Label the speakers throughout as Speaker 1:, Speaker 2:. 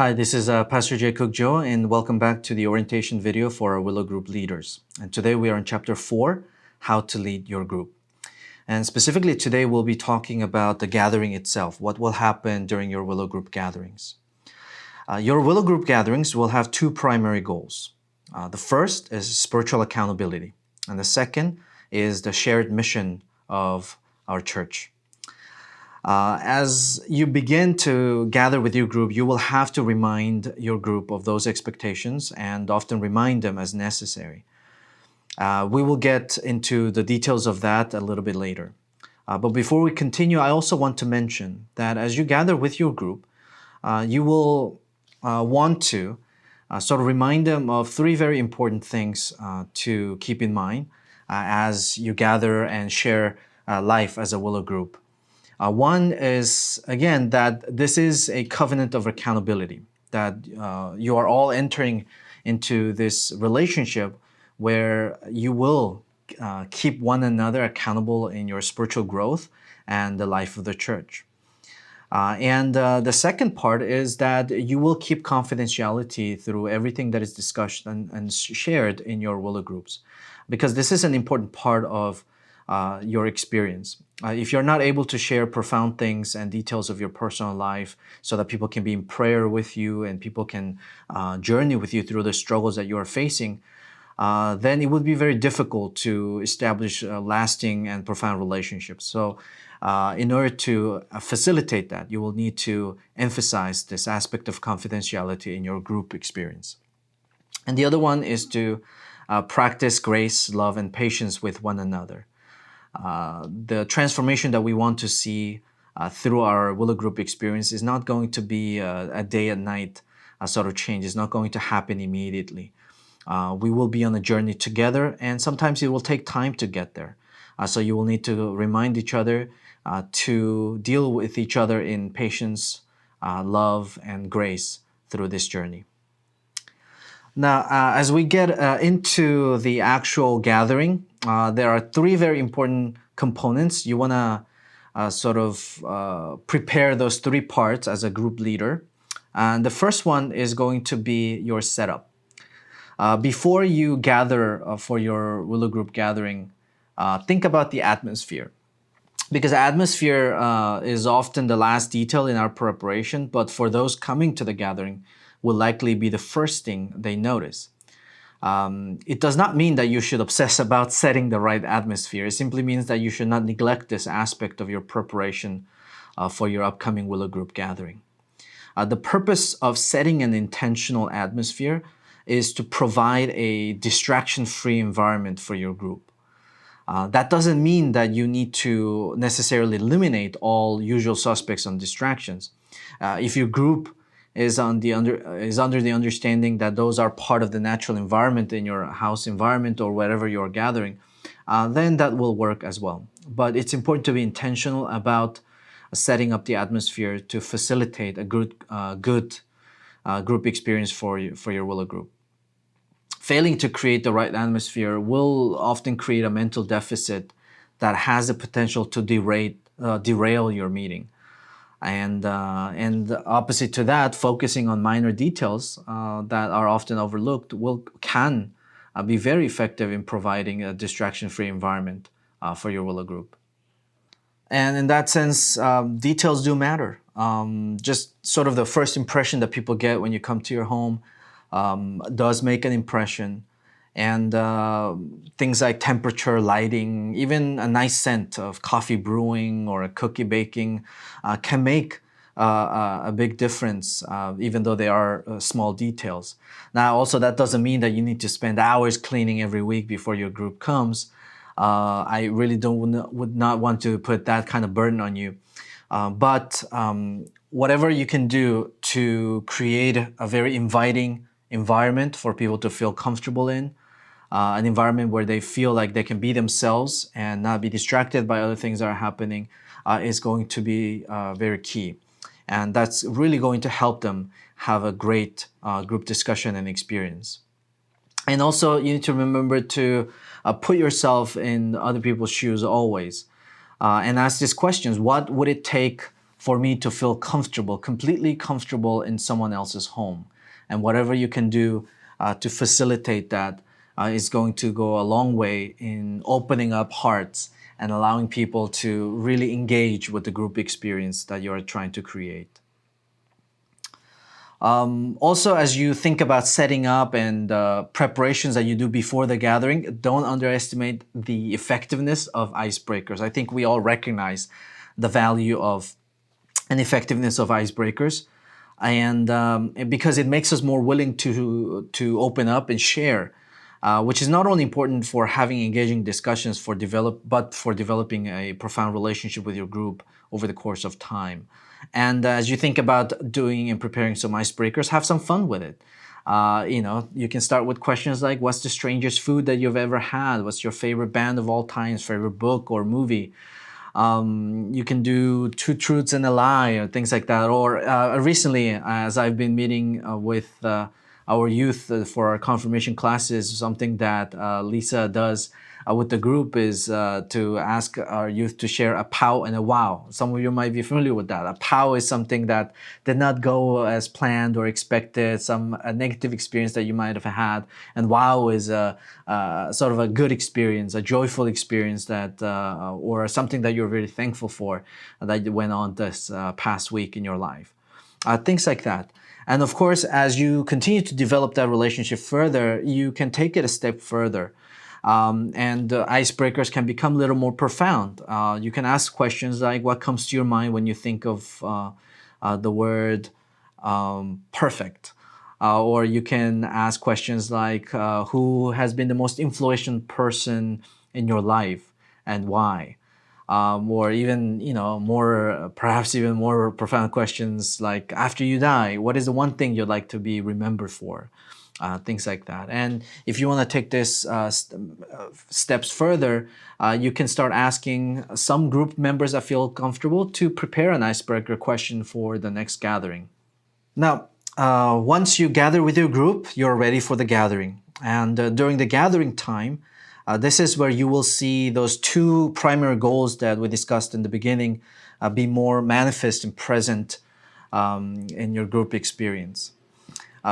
Speaker 1: Hi, this is Pastor Jay Cook Joe, and welcome back to the orientation video for our Willow Group leaders. And today we are in chapter 4, How to Lead Your Group. And specifically today we'll be talking about the gathering itself, what will happen during your Willow Group gatherings. Your Willow Group gatherings will have two primary goals. The first is spiritual accountability, and the second is the shared mission of our church. As you begin to gather with your group, you will have to remind your group of those expectations and often remind them as necessary. We will get into the details of that a little bit later. But before we continue, I also want to mention that as you gather with your group, you will want to sort of remind them of three very important things to keep in mind as you gather and share life as a Willow Group. One is, again, that this is a covenant of accountability, that you are all entering into this relationship where you will keep one another accountable in your spiritual growth and the life of the church. And the second part is that you will keep confidentiality through everything that is discussed and shared in your Willow Groups, because this is an important part of your experience. If you're not able to share profound things and details of your personal life so that people can be in prayer with you and people can journey with you through the struggles that you are facing, then it would be very difficult to establish lasting and profound relationships. So in order to facilitate that, you will need to emphasize this aspect of confidentiality in your group experience. And the other one is to practice grace, love, and patience with one another. The transformation that we want to see through our Willow Group experience is not going to be a day and night sort of change. It's not going to happen immediately. We will be on a journey together, and sometimes it will take time to get there. So you will need to remind each other to deal with each other in patience, love, and grace through this journey. Now, as we get into the actual gathering, there are three very important components. You want to sort of prepare those three parts as a group leader. And the first one is going to be your setup. Before you gather for your Willow Group gathering, think about the atmosphere. Because atmosphere is often the last detail in our preparation, but for those coming to the gathering, will likely be the first thing they notice. It does not mean that you should obsess about setting the right atmosphere. It simply means that you should not neglect this aspect of your preparation for your upcoming Willow Group gathering. The purpose of setting an intentional atmosphere is to provide a distraction-free environment for your group. That doesn't mean that you need to necessarily eliminate all usual suspects on distractions. If your group is under the understanding that those are part of the natural environment in your house environment or wherever you're gathering, then that will work as well. But it's important to be intentional about setting up the atmosphere to facilitate a good group experience for your Willow Group. Failing to create the right atmosphere will often create a mental deficit that has the potential to derail your meeting. And opposite to that, focusing on minor details that are often overlooked can be very effective in providing a distraction-free environment for your Willow Group. And in that sense, details do matter. Just sort of the first impression that people get when you come to your home does make an impression. And things like temperature, lighting, even a nice scent of coffee brewing or a cookie baking can make a big difference, even though they are small details. Now, also, that doesn't mean that you need to spend hours cleaning every week before your group comes. I really would not want to put that kind of burden on you. But whatever you can do to create a very inviting environment for people to feel comfortable in, an environment where they feel like they can be themselves and not be distracted by other things that are happening is going to be very key. And that's really going to help them have a great group discussion and experience. And also, you need to remember to put yourself in other people's shoes always and ask these questions. What would it take for me to feel comfortable, completely comfortable in someone else's home. And whatever you can do to facilitate that is going to go a long way in opening up hearts and allowing people to really engage with the group experience that you're trying to create. Also, as you think about setting up and preparations that you do before the gathering, don't underestimate the effectiveness of icebreakers. I think we all recognize the value of and effectiveness of icebreakers, and because it makes us more willing to open up and share, which is not only important for having engaging discussions but for developing a profound relationship with your group over the course of time. And as you think about doing and preparing some icebreakers, have some fun with it. You can start with questions like, what's the strangest food that you've ever had? What's your favorite band of all times, favorite book or movie? You can do 2 truths and a lie or things like that. Or recently, as I've been meeting with our youth for our confirmation classes, something that Lisa does with the group is to ask our youth to share a pow and a wow. Some of you might be familiar with that. A pow is something that did not go as planned or expected, a negative experience that you might have had. And wow is sort of a good experience, a joyful experience that, or something that you're very thankful for that went on this past week in your life. Things like that. And of course, as you continue to develop that relationship further, you can take it a step further. And icebreakers can become a little more profound. You can ask questions like, what comes to your mind when you think of the word perfect? Or you can ask questions like, who has been the most influential person in your life and why? Or even, perhaps even more profound questions like, after you die, what is the one thing you'd like to be remembered for? Things like that. And if you want to take this steps further, you can start asking some group members that feel comfortable to prepare an icebreaker question for the next gathering. Now, once you gather with your group, you're ready for the gathering. And during the gathering time, this is where you will see those 2 primary goals that we discussed in the beginning be more manifest and present in your group experience.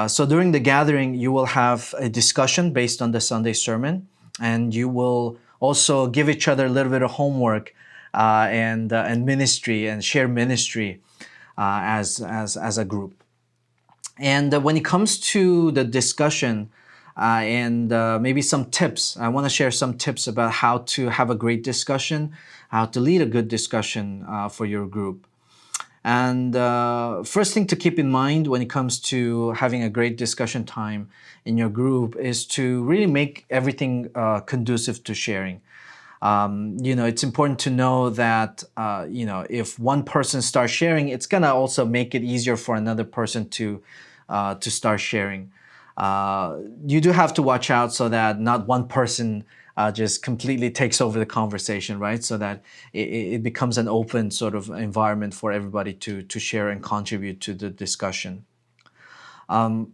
Speaker 1: So during the gathering, you will have a discussion based on the Sunday sermon, and you will also give each other a little bit of homework and ministry and share ministry as a group. And when it comes to the discussion and maybe some tips, I want to share some tips about how to have a great discussion, how to lead a good discussion for your group. And first thing to keep in mind when it comes to having a great discussion time in your group is to really make everything conducive to sharing. It's important to know that, if one person starts sharing, it's going to also make it easier for another person to start sharing. You do have to watch out so that not one person just completely takes over the conversation, right? So that it becomes an open sort of environment for everybody to share and contribute to the discussion. As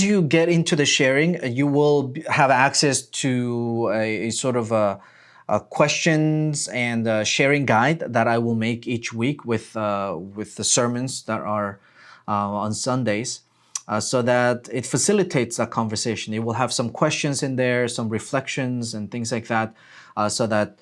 Speaker 1: you get into the sharing, you will have access to a sort of a questions and sharing guide that I will make each week with the sermons that are on Sundays. So that it facilitates that conversation. It will have some questions in there, some reflections and things like that, so that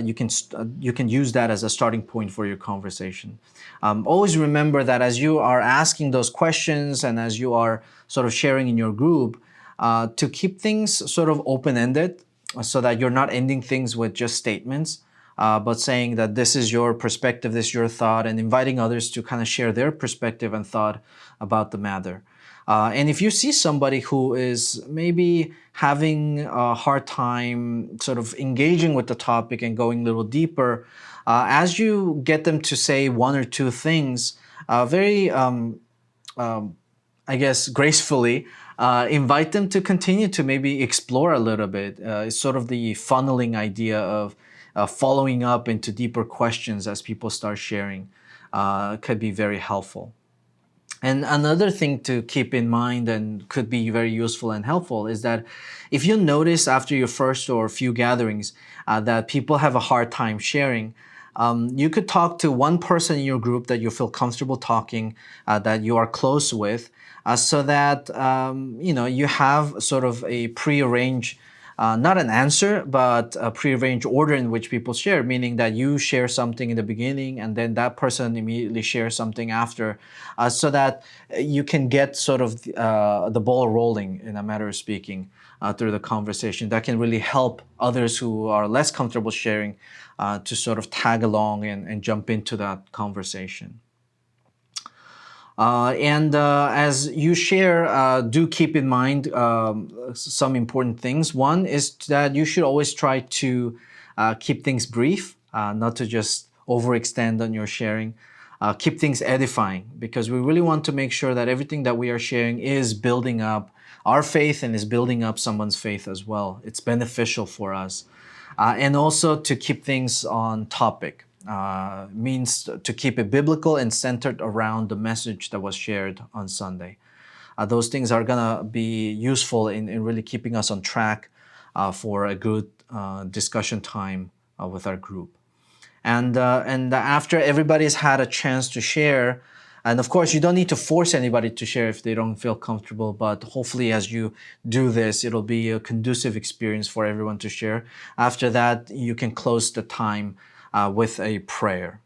Speaker 1: you can use that as a starting point for your conversation. Always remember that as you are asking those questions and as you are sort of sharing in your group, to keep things sort of open-ended so that you're not ending things with just statements, but saying that this is your perspective, this is your thought, and inviting others to kind of share their perspective and thought about the matter. And if you see somebody who is maybe having a hard time sort of engaging with the topic and going a little deeper, as you get them to say 1 or 2 things, very, gracefully, invite them to continue to maybe explore a little bit. It's sort of the funneling idea of following up into deeper questions as people start sharing could be very helpful. And another thing to keep in mind and could be very useful and helpful is that if you notice after your first or few gatherings that people have a hard time sharing, You could talk to one person in your group that you feel comfortable talking, that you are close with, so that you have sort of a prearranged, not an answer, but a prearranged order in which people share, meaning that you share something in the beginning and then that person immediately shares something after, so that you can get sort of the ball rolling, in a matter of speaking, through the conversation. That can really help others who are less comfortable sharing to sort of tag along and jump into that conversation. As you share, do keep in mind some important things. One is that you should always try to keep things brief, not to just overextend on your sharing. Keep things edifying, because we really want to make sure that everything that we are sharing is building up our faith and is building up someone's faith as well. It's beneficial for us. And also to keep things on topic. Means to keep it biblical and centered around the message that was shared on Sunday. Those things are gonna be useful in really keeping us on track for a good discussion time with our group. And after everybody's had a chance to share, and of course you don't need to force anybody to share if they don't feel comfortable, but hopefully as you do this, it'll be a conducive experience for everyone to share. After that, you can close the time with a prayer.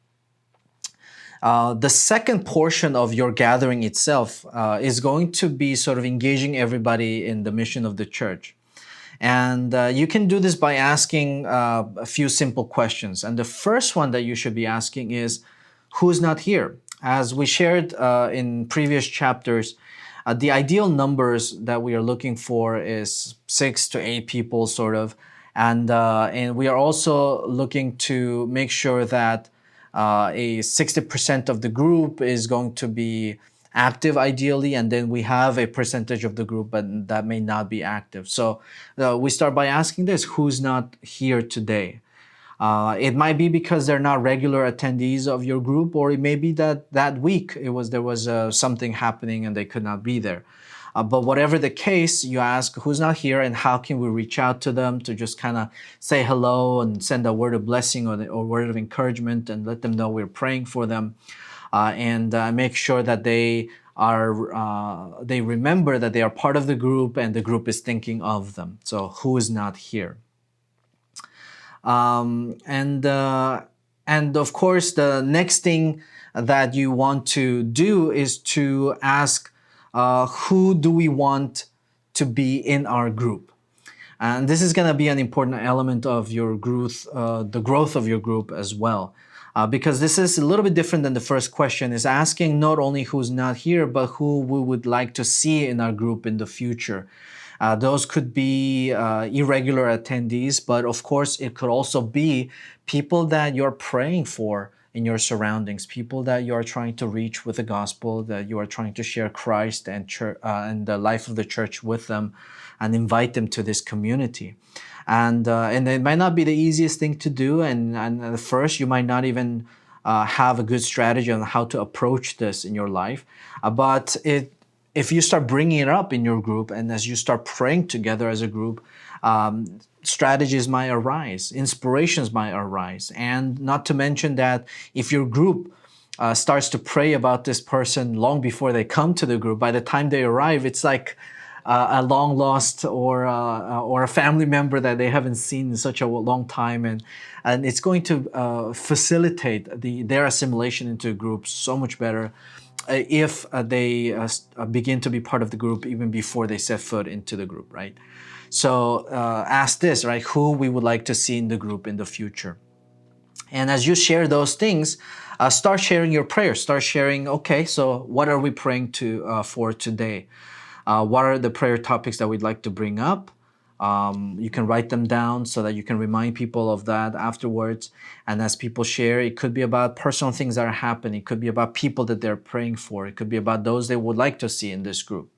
Speaker 1: The second portion of your gathering itself is going to be sort of engaging everybody in the mission of the church. And you can do this by asking a few simple questions. And the first one that you should be asking is, who's not here? As we shared in previous chapters, the ideal numbers that we are looking for is 6 to 8 people, sort of. And we are also looking to make sure that a 60% of the group is going to be active ideally, and then we have a percentage of the group but that may not be active. So we start by asking this: who's not here today? It might be because they're not regular attendees of your group, or it may be that week there was something happening and they could not be there. But whatever the case, you ask who's not here and how can we reach out to them to just kind of say hello and send a word of blessing or word of encouragement and let them know we're praying for them, and make sure that they remember that they are part of the group and the group is thinking of them. So who is not here? And of course, the next thing that you want to do is to ask, who do we want to be in our group? And this is going to be an important element of your growth, the growth of your group as well. Because this is a little bit different than the first question, is asking not only who's not here, but who we would like to see in our group in the future. Those could be irregular attendees, but of course it could also be people that you're praying for in your surroundings, people that you are trying to reach with the gospel, that you are trying to share Christ and the life of the church with them and invite them to this community. And it might not be the easiest thing to do, and at first you might not even have a good strategy on how to approach this in your life, but if you start bringing it up in your group and as you start praying together as a group, strategies might arise, inspirations might arise. And not to mention that if your group starts to pray about this person long before they come to the group, by the time they arrive, it's like a long lost or a family member that they haven't seen in such a long time, and it's going to facilitate their assimilation into a group so much better if they begin to be part of the group even before they set foot into the group, right? So ask this, right? Who we would like to see in the group in the future. And as you share those things, start sharing your prayers. Start sharing, okay, so what are we praying for today? What are the prayer topics that we'd like to bring up? You can write them down so that you can remind people of that afterwards. And as people share, it could be about personal things that are happening. It could be about people that they're praying for. It could be about those they would like to see in this group.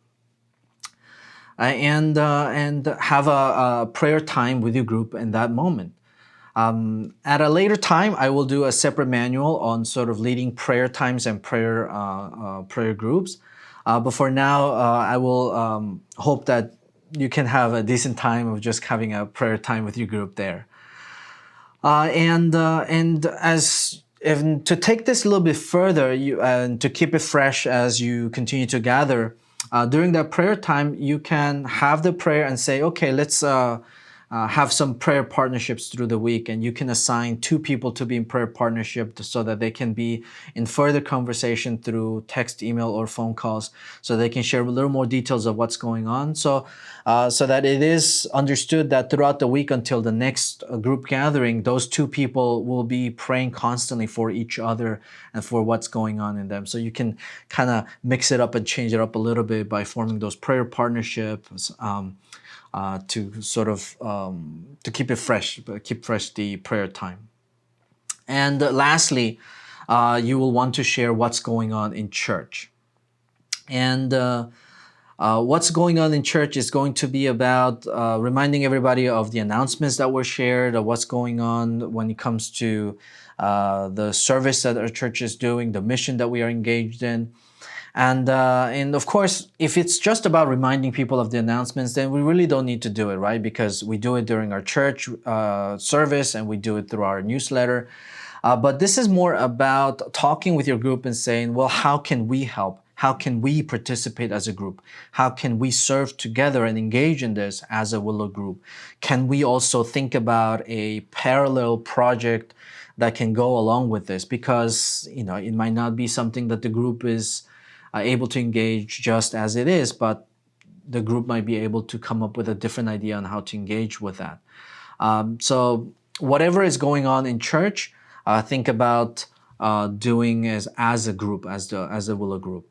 Speaker 1: And have a prayer time with your group in that moment. At a later time, I will do a separate manual on sort of leading prayer times and prayer groups. But for now, I will hope that you can have a decent time of just having a prayer time with your group there. And as if, to take this a little bit further, and to keep it fresh as you continue to gather, during that prayer time, you can have the prayer and say, okay, let's have some prayer partnerships through the week, and you can assign 2 people to be in prayer partnership so that they can be in further conversation through text, email, or phone calls, so they can share a little more details of what's going on. So that it is understood that throughout the week until the next group gathering, those 2 people will be praying constantly for each other and for what's going on in them. So you can kind of mix it up and change it up a little bit by forming those prayer partnerships. To sort of to keep it fresh, keep fresh the prayer time. And lastly, you will want to share what's going on in church. And what's going on in church is going to be about reminding everybody of the announcements that were shared, of what's going on when it comes to the service that our church is doing, the mission that we are engaged in. And of course, if it's just about reminding people of the announcements, then we really don't need to do it, right? Because we do it during our church service, and we do it through our newsletter. But this is more about talking with your group and saying, well, how can we help? How can we participate as a group? How can we serve together and engage in this as a Willow group? Can we also think about a parallel project that can go along with this? Because, you know, it might not be something that the group is able to engage just as it is, but the group might be able to come up with a different idea on how to engage with that. So whatever is going on in church, think about doing as a group, as a Willow group.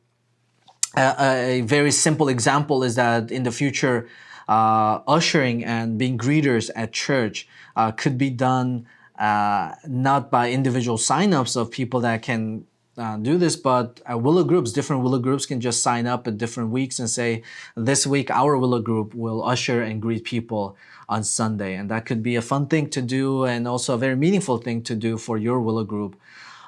Speaker 1: A very simple example is that in the future, ushering and being greeters at church could be done not by individual signups of people that can do this, but Willow groups, different Willow groups can just sign up at different weeks and say, this week our Willow group will usher and greet people on Sunday. And that could be a fun thing to do, and also a very meaningful thing to do for your Willow group.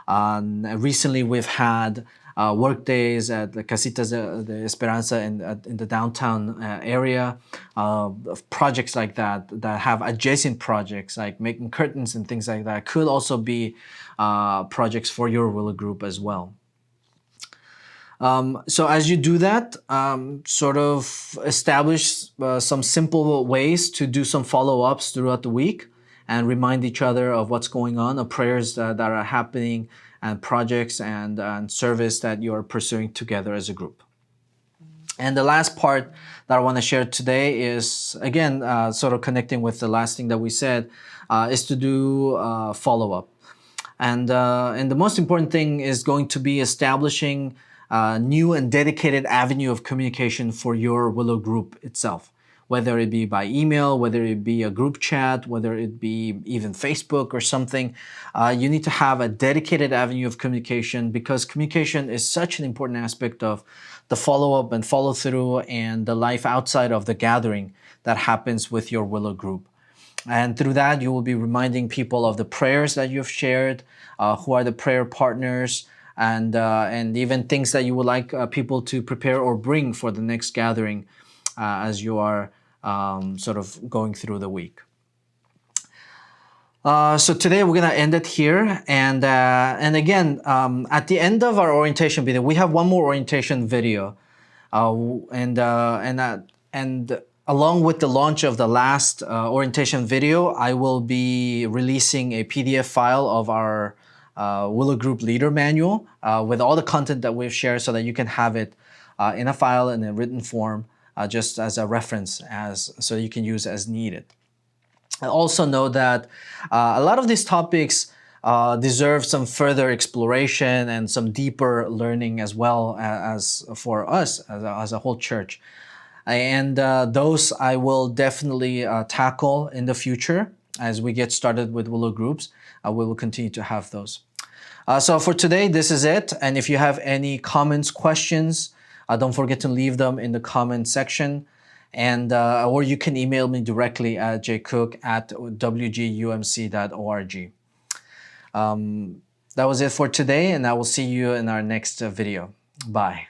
Speaker 1: Recently we've had work days at the Casitas de Esperanza in the downtown area, projects like that have adjacent projects like making curtains and things like that could also be projects for your Willow group as well. So as you do that, sort of establish some simple ways to do some follow-ups throughout the week and remind each other of what's going on, of prayers that are happening, and projects and service that you're pursuing together as a group. And the last part that I want to share today is, again, sort of connecting with the last thing that we said, is to do follow-up. And the most important thing is going to be establishing a new and dedicated avenue of communication for your Willow group itself, whether it be by email, whether it be a group chat, whether it be even Facebook or something. You need to have a dedicated avenue of communication, because communication is such an important aspect of the follow-up and follow-through and the life outside of the gathering that happens with your Willow group. And through that, you will be reminding people of the prayers that you've shared, who are the prayer partners, and even things that you would like people to prepare or bring for the next gathering as you are sort of going through the week. So today we're gonna end it here, and again, at the end of our orientation video, we have one more orientation video, and along with the launch of the last orientation video, I will be releasing a PDF file of our Willow Group Leader Manual with all the content that we've shared, so that you can have it in a file in a written form, just as a reference, so you can use as needed. I also know that a lot of these topics deserve some further exploration and some deeper learning as well as for us as a whole church. And those I will definitely tackle in the future as we get started with Willow Groups. We will continue to have those. So for today, this is it. And if you have any comments, questions, don't forget to leave them in the comment section. And or you can email me directly at jcook@wgumc.org. That was it for today, and I will see you in our next video. Bye.